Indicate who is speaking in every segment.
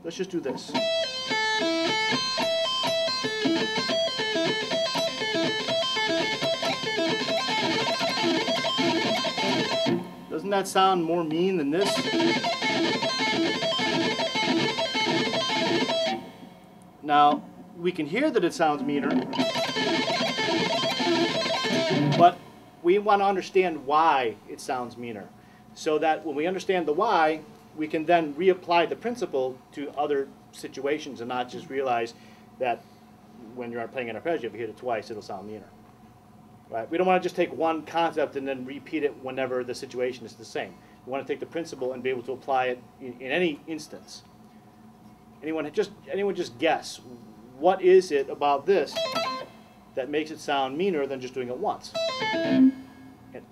Speaker 1: Let's just do this. Doesn't that sound more mean than this? Now, we can hear that it sounds meaner, but we want to understand why it sounds meaner, so that when we understand the why, we can then reapply the principle to other situations and not just realize that when you're playing an arpeggio, if you hit it twice, it'll sound meaner. Right? We don't want to just take one concept and then repeat it whenever the situation is the same. We want to take the principle and be able to apply it in any instance. Anyone just guess, what is it about this that makes it sound meaner than just doing it once? And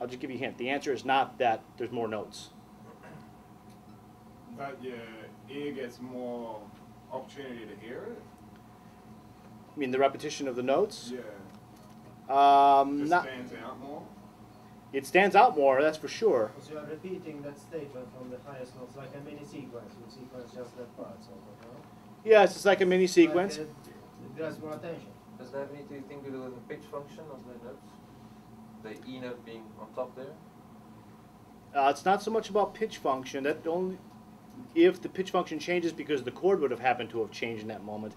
Speaker 1: I'll just give you a hint. The answer is not that there's more notes.
Speaker 2: But your ear gets more opportunity to hear it?
Speaker 1: I mean, the repetition of the notes?
Speaker 2: Yeah.
Speaker 1: It
Speaker 2: stands out more?
Speaker 1: It stands out more, that's for sure.
Speaker 3: So you are repeating that statement from the highest notes like a mini sequence. You sequence just that part, sort of, no?
Speaker 1: Yes, it's like a mini sequence.
Speaker 3: Like, it grabs more attention.
Speaker 4: Does that have anything to do with the pitch function of the notes? The E note being on top there?
Speaker 1: It's not so much about pitch function. That only if the pitch function changes because the chord would have happened to have changed in that moment,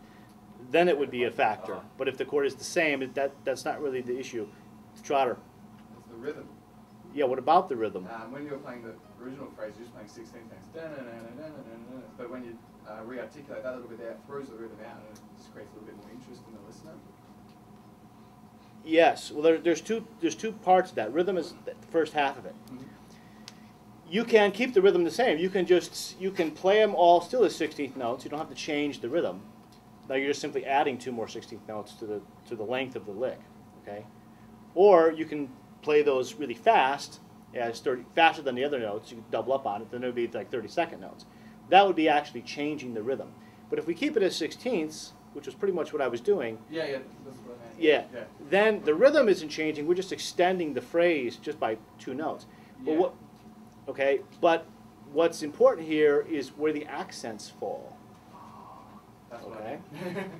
Speaker 1: then it would be a factor. But if the chord is the same, that's not really the issue. Trotter.
Speaker 5: It's the rhythm.
Speaker 1: Yeah, what about the rhythm?
Speaker 5: When you're playing the original phrase, you're just playing 16 times. But when you re-articulate that a little bit, that throws the rhythm out, and it just creates a little bit more interest in the listener.
Speaker 1: Yes. Well, there's two parts of that. Rhythm is the first half of it.
Speaker 5: Mm-hmm.
Speaker 1: You can keep the rhythm the same. You can play them all still as 16th notes. You don't have to change the rhythm. Now you're just simply adding 2 more 16th notes to the length of the lick, okay? Or you can play those really fast, faster than the other notes. You can double up on it. Then it would be like 32nd notes. That would be actually changing the rhythm. But if we keep it as 16ths, which was pretty much what I was doing.
Speaker 5: Yeah, that's what I meant.
Speaker 1: Yeah. Then the rhythm isn't changing. We're just extending the phrase just by 2 notes.
Speaker 5: Yeah.
Speaker 1: But okay. But what's important here is where the accents fall.
Speaker 5: That's what
Speaker 1: Okay.
Speaker 5: I meant.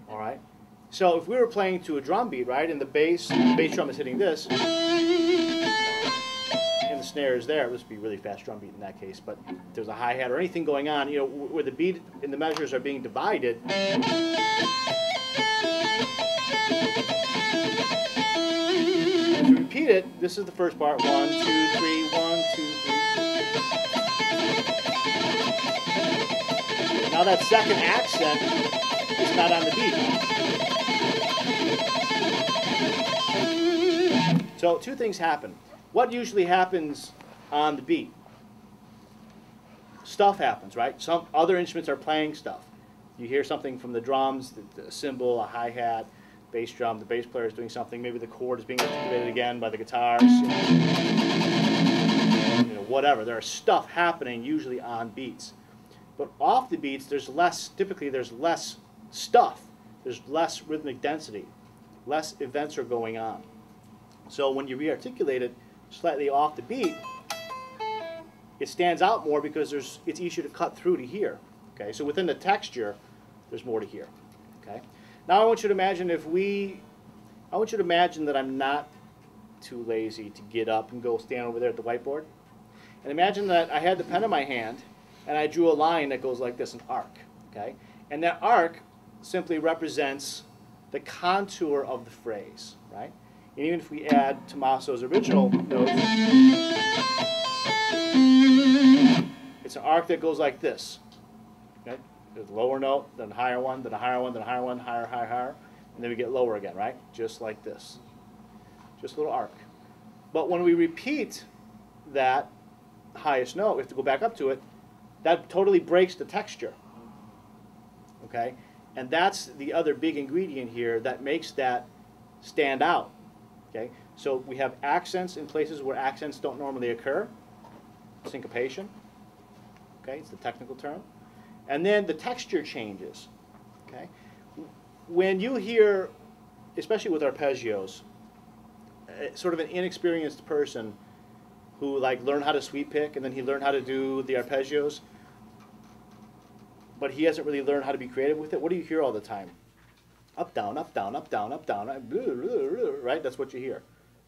Speaker 1: All right. So if we were playing to a drum beat, right, and the bass drum is hitting this, and the snare is there, this would be a really fast drum beat in that case. But if there's a hi-hat or anything going on, you know, where the beat and the measures are being divided. As we repeat it, this is the first part. 1, 2, 3, 1, 2, 3. Now that second accent is not on the beat. So 2 things happen. What usually happens on the beat? Stuff happens, right? Some other instruments are playing stuff. You hear something from the drums, the cymbal, a hi-hat, bass drum, the bass player is doing something. Maybe the chord is being articulated again by the guitars. You know, whatever. There are stuff happening usually on beats. But off the beats, typically there's less stuff. There's less rhythmic density. Less events are going on. So when you re-articulate it slightly off the beat, it stands out more because it's easier to cut through to hear. Okay, so within the texture, there's more to hear. Okay, now I want you to imagine that I'm not too lazy to get up and go stand over there at the whiteboard, and imagine that I had the pen in my hand and I drew a line that goes like this, an arc. Okay, and that arc simply represents the contour of the phrase, right? And even if we add Tommaso's original note, it's an arc that goes like this. Okay? There's a lower note, then a higher one, then a higher one, then a higher one, higher, higher, higher, and then we get lower again, right? Just like this. Just a little arc. But when we repeat that highest note, we have to go back up to it, that totally breaks the texture. Okay? And that's the other big ingredient here that makes that stand out. Okay? So we have accents in places where accents don't normally occur. Syncopation. Okay, it's the technical term. And then the texture changes. Okay? When you hear, especially with arpeggios, sort of an inexperienced person who like learned how to sweep pick and then he learned how to do the arpeggios, but he hasn't really learned how to be creative with it. What do you hear all the time? Up, down, up, down, up, down, up, down, right? That's what you hear.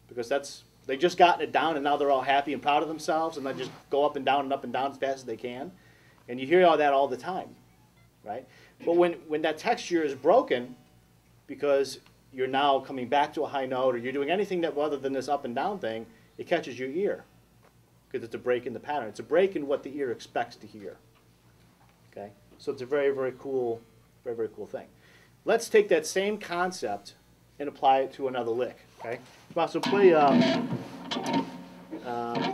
Speaker 1: Because they just gotten it down and now they're all happy and proud of themselves and they just go up and down as fast as they can. And you hear all that all the time, right? But when that texture is broken because you're now coming back to a high note or you're doing anything that other than this up and down thing, it catches your ear because it's a break in the pattern. It's a break in what the ear expects to hear. Okay? So it's a very, very cool thing. Let's take that same concept and apply it to another lick. Okay? So play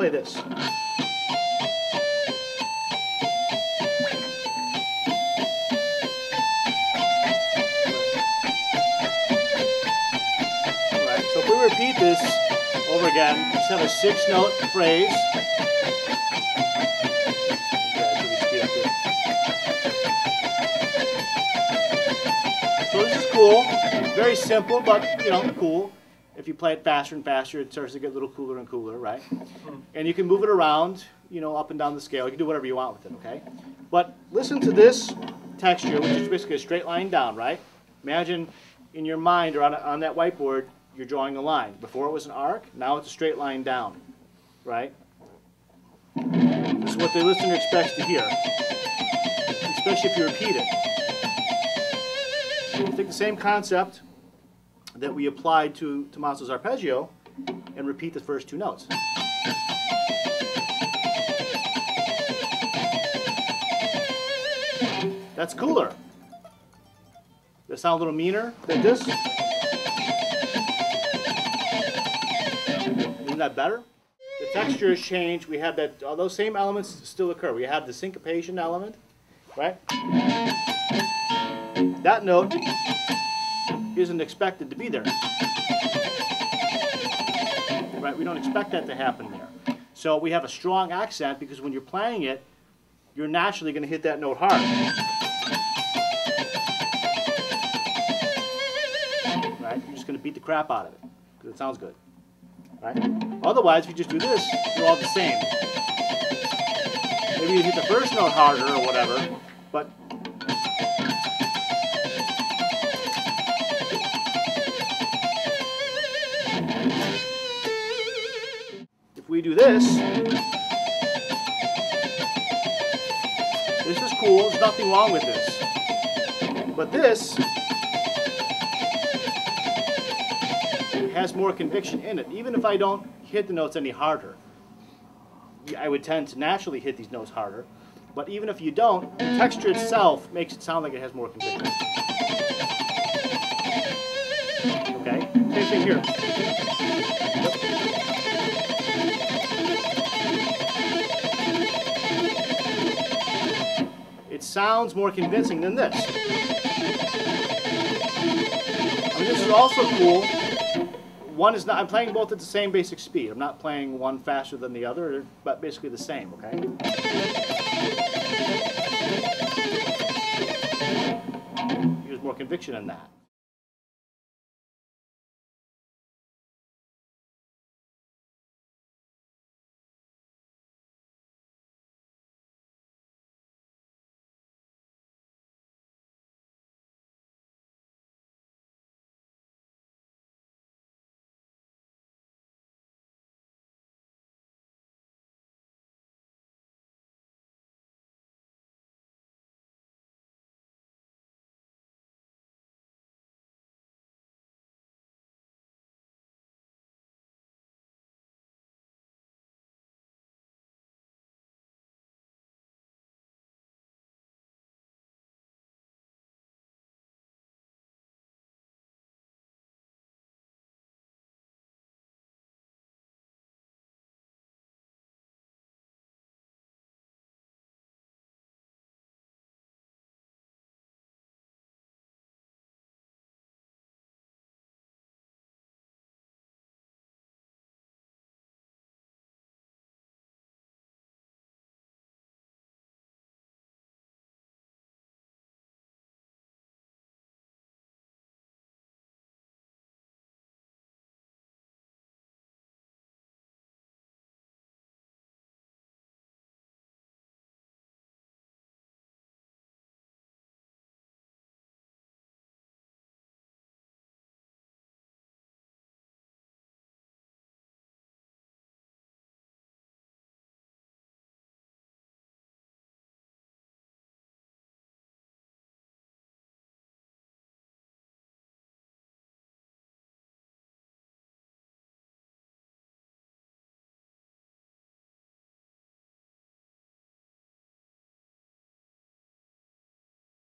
Speaker 1: this. So if we repeat this over again, just have a 6-note phrase. So this is cool, very simple, but cool. If you play it faster and faster, it starts to get a little cooler and cooler, right? And you can move it around, up and down the scale. You can do whatever you want with it, okay? But listen to this texture, which is basically a straight line down, right? Imagine in your mind or on that whiteboard, you're drawing a line. Before it was an arc, now it's a straight line down, right? This is what the listener expects to hear, especially if you repeat it. Take the same concept that we applied to Tommaso's arpeggio and repeat the first 2 notes. That's cooler. Does that sound a little meaner than this? Isn't that better? The texture has changed. We have that, all those same elements still occur. We have the syncopation element, right? That note isn't expected to be there. Right? We don't expect that to happen there. So we have a strong accent because when you're playing it, you're naturally going to hit that note hard. Right? You're just going to beat the crap out of it because it sounds good. Right? Otherwise, if you just do this, you're all the same. Maybe you hit the first note harder or whatever, but if we do this is cool, there's nothing wrong with this. But this has more conviction in it. Even if I don't hit the notes any harder, I would tend to naturally hit these notes harder. But even if you don't, the texture itself makes it sound like it has more conviction. Okay? Same thing here. It sounds more convincing than this. I mean, this is also cool. One is not, I'm playing both at the same basic speed. I'm not playing one faster than the other, but basically the same, okay? There's more conviction in that.